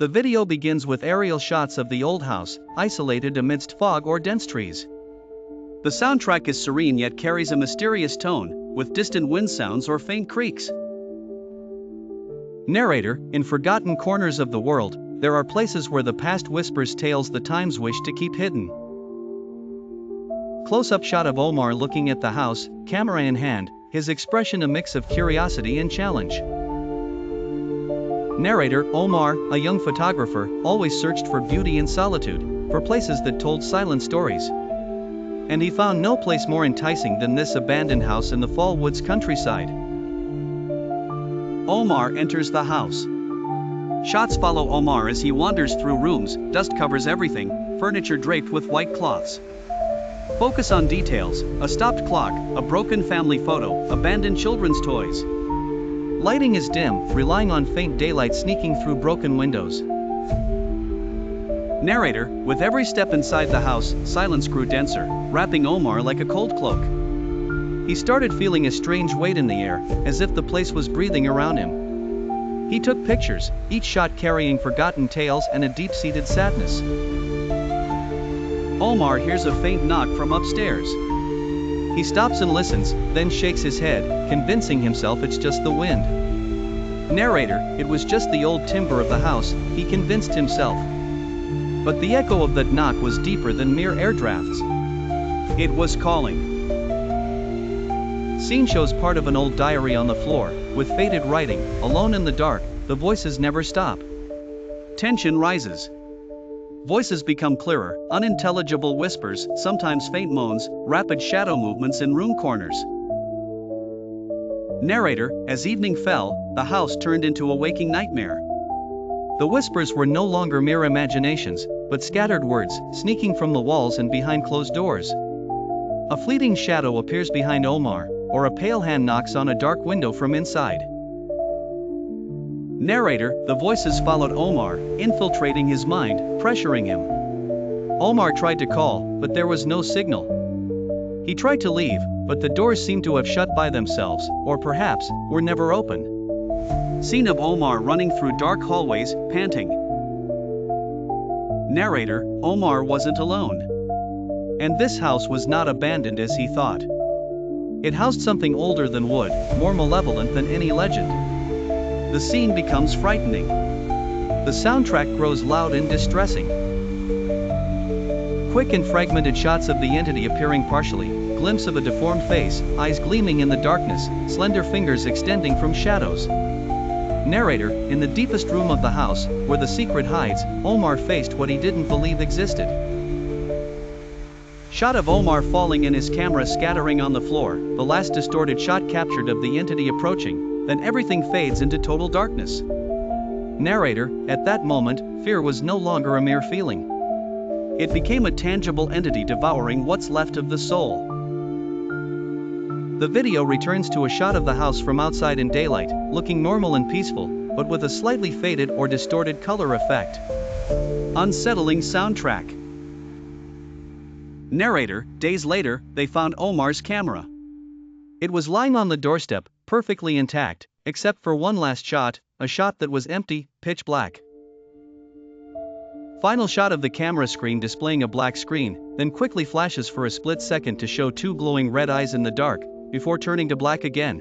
The video begins with aerial shots of the old house, isolated amidst fog or dense trees. The soundtrack is serene yet carries a mysterious tone, with distant wind sounds or faint creaks. Narrator, in forgotten corners of the world, there are places where the past whispers tales the times wish to keep hidden. Close-up shot of Omar looking at the house, camera in hand, his expression a mix of curiosity and challenge. Narrator, Omar, a young photographer, always searched for beauty in solitude, for places that told silent stories. And he found no place more enticing than this abandoned house in the Fall Woods countryside. Omar enters the house. Shots follow Omar as he wanders through rooms, dust covers everything, furniture draped with white cloths. Focus on details, a stopped clock, a broken family photo, abandoned children's toys. Lighting is dim, relying on faint daylight sneaking through broken windows. Narrator, with every step inside the house, silence grew denser, wrapping Omar like a cold cloak. He started feeling a strange weight in the air, as if the place was breathing around him. He took pictures, each shot carrying forgotten tales and a deep-seated sadness. Omar hears a faint knock from upstairs. He stops and listens, then shakes his head, convincing himself it's just the wind. Narrator, it was just the old timber of the house, he convinced himself. But the echo of that knock was deeper than mere air drafts. It was calling. Scene shows part of an old diary on the floor, with faded writing, alone in the dark, the voices never stop. Tension rises. Voices become clearer, unintelligible whispers, sometimes faint moans, rapid shadow movements in room corners. Narrator, as evening fell, the house turned into a waking nightmare. The whispers were no longer mere imaginations, but scattered words, sneaking from the walls and behind closed doors. A fleeting shadow appears behind Omar, or a pale hand knocks on a dark window from inside. Narrator, the voices followed Omar, infiltrating his mind, pressuring him. Omar tried to call, but there was no signal. He tried to leave, but the doors seemed to have shut by themselves, or perhaps, were never open. Scene of Omar running through dark hallways, panting. Narrator, Omar wasn't alone. And this house was not abandoned as he thought. It housed something older than wood, more malevolent than any legend. The scene becomes frightening. The soundtrack grows loud and distressing. Quick and fragmented shots of the entity appearing partially, glimpse of a deformed face, eyes gleaming in the darkness, slender fingers extending from shadows. Narrator, in the deepest room of the house, where the secret hides, Omar faced what he didn't believe existed. Shot of Omar falling and his camera scattering on the floor, the last distorted shot captured of the entity approaching. Then everything fades into total darkness. Narrator, at that moment, fear was no longer a mere feeling. It became a tangible entity devouring what's left of the soul. The video returns to a shot of the house from outside in daylight, looking normal and peaceful, but with a slightly faded or distorted color effect. Unsettling soundtrack. Narrator, days later, they found Omar's camera. It was lying on the doorstep, perfectly intact, except for one last shot, a shot that was empty, pitch black. Final shot of the camera screen displaying a black screen, then quickly flashes for a split second to show two glowing red eyes in the dark, before turning to black again.